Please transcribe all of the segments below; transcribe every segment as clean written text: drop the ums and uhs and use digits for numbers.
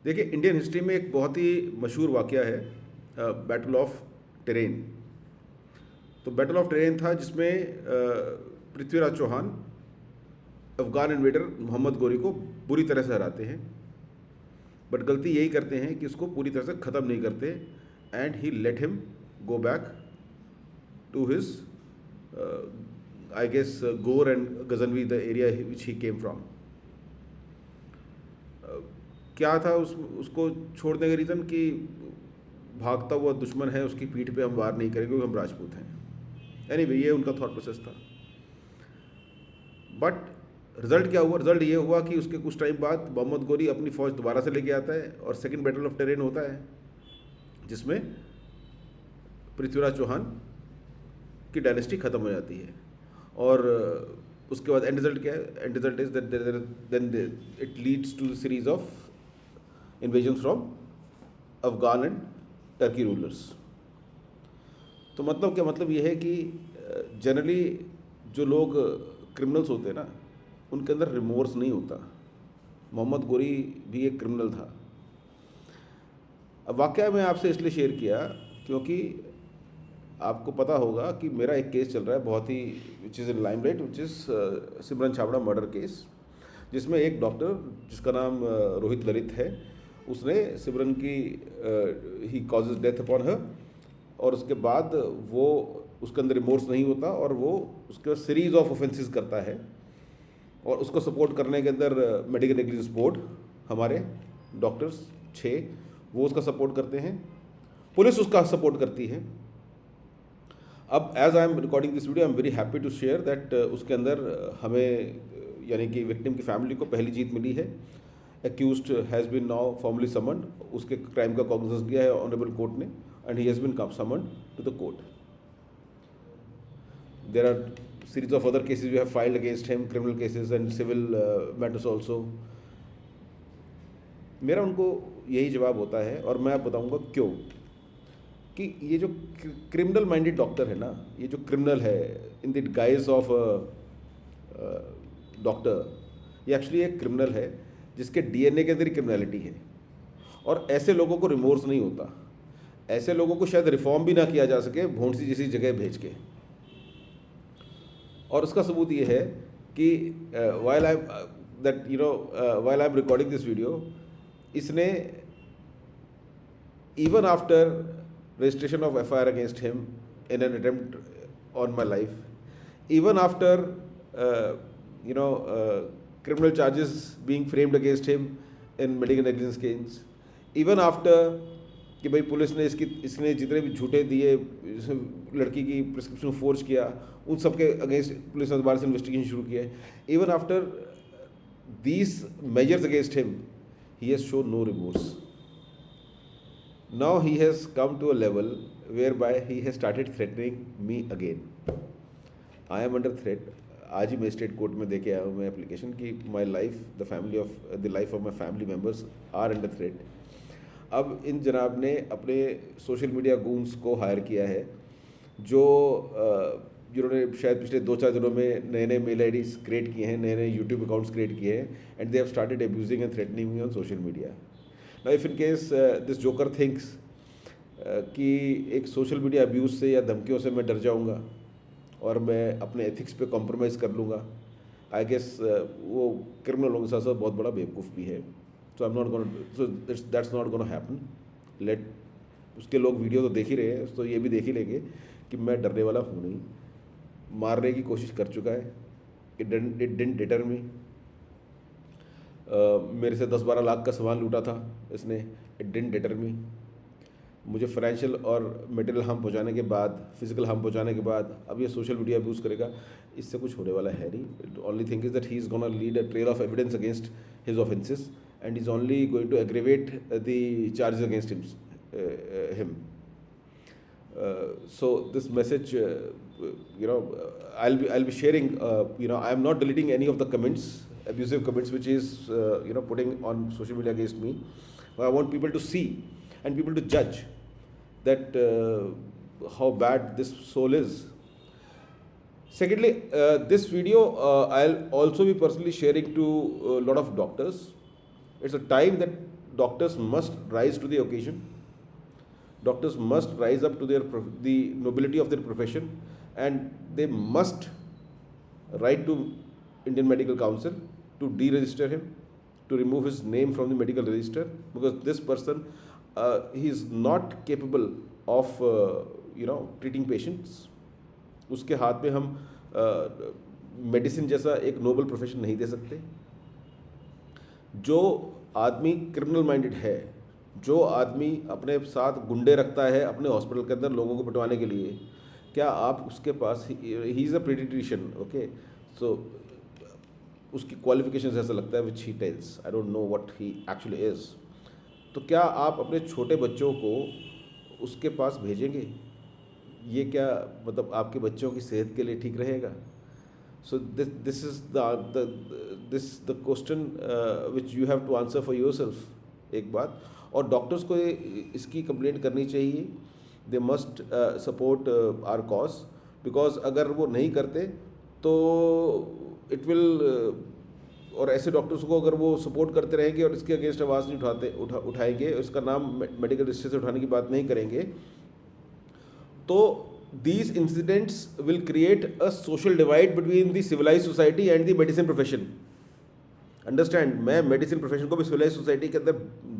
देखिए, Indian history में एक बहुत ही मशहूर वाक़या है, बैटल ऑफ टेरेन। तो बैटल ऑफ टेरेन था जिसमें पृथ्वीराज चौहान अफगान इन्वेडर मोहम्मद गोरी को बुरी तरह से हराते हैं। बट गलती यही करते हैं कि उसको पूरी तरह से ख़त्म नहीं करते, and he let him go back to his I guess Ghor and Ghaznavi, the area which he came from. क्या था उसको छोड़ने का रीज़न कि भागता हुआ दुश्मन है, उसकी पीठ पे हम वार नहीं करेंगे क्योंकि हम राजपूत हैं। एनीवे, ये उनका थॉट प्रोसेस था। बट रिजल्ट क्या हुआ? रिजल्ट ये हुआ कि उसके कुछ टाइम बाद मोहम्मद गोरी अपनी फ़ौज दोबारा से लेके आता है और सेकंड बैटल ऑफ टेरेन होता है, जिसमें पृथ्वीराज चौहान की डायनेस्टी ख़त्म हो जाती है। और उसके बाद एंड रिजल्ट क्या है? End result is that then it leads to the series of invasion from Afghan and Turkey rulers. तो मतलब क्या? मतलब ये है कि जनरली जो लोग क्रिमिनल्स होते हैं ना, उनके अंदर रिमोर्स नहीं होता। मोहम्मद गोरी भी एक क्रिमिनल था। अब वाक़या मैं आपसे इसलिए शेयर किया क्योंकि आपको पता होगा कि मेरा एक केस चल रहा है बहुत ही, which is in limelight, which is Simran Chhabra murder case, जिसमें एक डॉक्टर जिसका नाम रोहित ललित है, उसने सिमरन की ही कॉजेज डेथ अपॉन हर, और उसके बाद वो उसके अंदर रिमोर्स नहीं होता और वो उसके बाद सीरीज ऑफ ऑफेंसेस करता है। और उसको सपोर्ट करने के अंदर मेडिकल नेग्लिजेंस बोर्ड, हमारे डॉक्टर्स 6, वो उसका सपोर्ट करते हैं, पुलिस उसका सपोर्ट करती है। अब as I am recording this video, I am very happy to share that उसके अंदर हमें यानी कि विक्टिम की फैमिली को पहली जीत मिली है। Accused has been now formally summoned, उसके क्राइम का कॉग्निजेंस लिया है ऑनरेबल कोर्ट ने, and he has been summoned to the court. There are series of other cases we have filed against him, criminal cases and civil matters also. मेरा उनको यही जवाब होता है, और मैं आप बताऊंगा क्यों। कि ये जो क्रिमिनल माइंडेड डॉक्टर है ना, ये जो क्रिमिनल है in the guys of doctor, ये एक्चुअली एक क्रिमिनल है जिसके डीएनए के अंदर ही क्रिमिनलिटी है। और ऐसे लोगों को रिमोर्स नहीं होता। ऐसे लोगों को शायद रिफॉर्म भी ना किया जा सके भोंडसी जैसी जगह भेज के। और उसका सबूत ये है कि while I am recording this video, इसने even after registration of FIR against him in an attempt on my life, even after criminal charges being framed against him in medical negligence case, even after कि भाई police ने इसने जितने भी झूठे दिए, लड़की की प्रिस्क्रिप्शन फोर्ज किया, उन सब के अगेंस्ट पुलिस ने दोबारा से इन्वेस्टिगेशन शुरू किया है। Even after these measures against him, he has shown no remorse. Now he has come to a level whereby he has started threatening me again. I am under threat. आज ही magistrate court में देके आया हूँ मैं application कि my life, the life of my family members are under threat. अब इन जनाब ने अपने सोशल मीडिया गूंस को हायर किया है, जो जिन्होंने शायद पिछले 2-4 दिनों में नए नए मेल आईडीज क्रिएट किए हैं, नए नए यूट्यूब अकाउंट्स क्रिएट किए हैं, and they have started abusing and threatening me on social media. Now, if in case this joker thinks कि एक सोशल मीडिया अब्यूज़ से या धमकियों से मैं डर जाऊंगा और मैं अपने एथिक्स पे कॉम्प्रोमाइज़ कर लूँगा, आई गेस वो क्रिमिनलों के साथ साथ बहुत बड़ा बेवकूफ़ भी है। So I am not gonna, so that's not gonna happen. Let उसके लोग वीडियो तो देख ही रहे हैं, तो ये भी देख ही लेंगे कि मैं डरने वाला हूँ नहीं। मारने की कोशिश कर चुका है, इट डिडंट डिटर मी। मेरे से 10-12 लाख का सामान लूटा था इसने, इट डिडंट डिटर मी। मुझे फाइनेंशियल और मटेरियल हार्म पहुंचाने के बाद, फिजिकल हार्म पहुंचाने के बाद अब ये सोशल मीडिया अब्यूज़ करेगा, इससे कुछ होने वाला है नहीं। Only thing is that he is gonna lead a trail of evidence against his offences and is only going to aggravate the charges against him. So this message, I'll be sharing. I am not deleting any of the comments, abusive comments, which is putting on social media against me. But I want people to see and people to judge that how bad this soul is. Secondly, this video I'll also be personally sharing to a lot of doctors. It's a time that doctors must rise to the occasion. Doctors must rise up to the nobility of their profession, and they must write to Indian Medical Council to deregister him, to remove his name from the medical register, because this person, he is not capable of treating patients. उसके हाथ में हम medicine जैसा एक noble profession नहीं दे सकते. जो आदमी क्रिमिनल माइंडेड है, जो आदमी अपने साथ गुंडे रखता है अपने हॉस्पिटल के अंदर लोगों को पिटवाने के लिए, क्या आप उसके पास, he is a paediatrician, okay, so उसकी क्वालिफिकेशन ऐसा लगता है which he tells, I don't know what he actually is. तो क्या आप अपने छोटे बच्चों को उसके पास भेजेंगे? ये क्या मतलब आपके बच्चों की सेहत के लिए ठीक रहेगा? So this is the question which you have to answer for yourself. एक बात. और डॉक्टर्स को इसकी कंप्लेंट करनी चाहिए. They must support our cause, because अगर वो नहीं करते तो it will और ऐसे डॉक्टर्स को अगर वो सपोर्ट करते रहेंगे और इसके अगेंस्ट आवाज़ नहीं उठाएंगे, इसका नाम मेडिकल रजिस्टर से उठाने की बात नहीं करेंगे, तो these incidents will create a social divide between the civilized society and the medicine profession. Understand, मैं मेडिसिन प्रोफेशन को भी civilized society के अंदर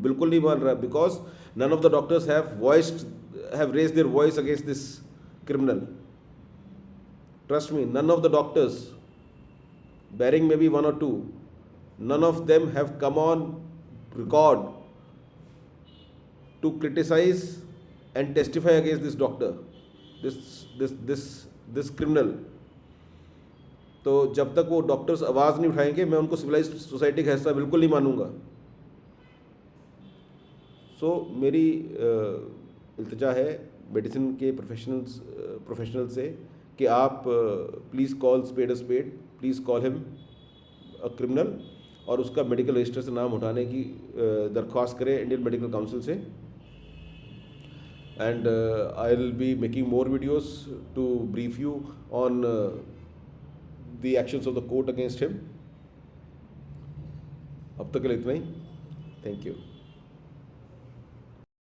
बिल्कुल नहीं मान रहा, because none of the doctors have raised their voice against this criminal. Trust me, none of the doctors, barring maybe one or two, none of them have come on record to criticize and testify against this doctor, this criminal. तो जब तक वो doctors आवाज़ नहीं उठाएंगे, मैं उनको civilised society का हिस्सा बिल्कुल नहीं मानूंगा. सो मेरी इल्तिजा है मेडिसिन के प्रोफेशनल से कि आप please call spade a spade, please call him a criminal, और उसका मेडिकल रजिस्टर से नाम उठाने की दरख्वास्त करें इंडियन मेडिकल काउंसिल से. And I'll be making more videos to brief you on the actions of the court against him. अब तक के लिए इतना ही. Thank you.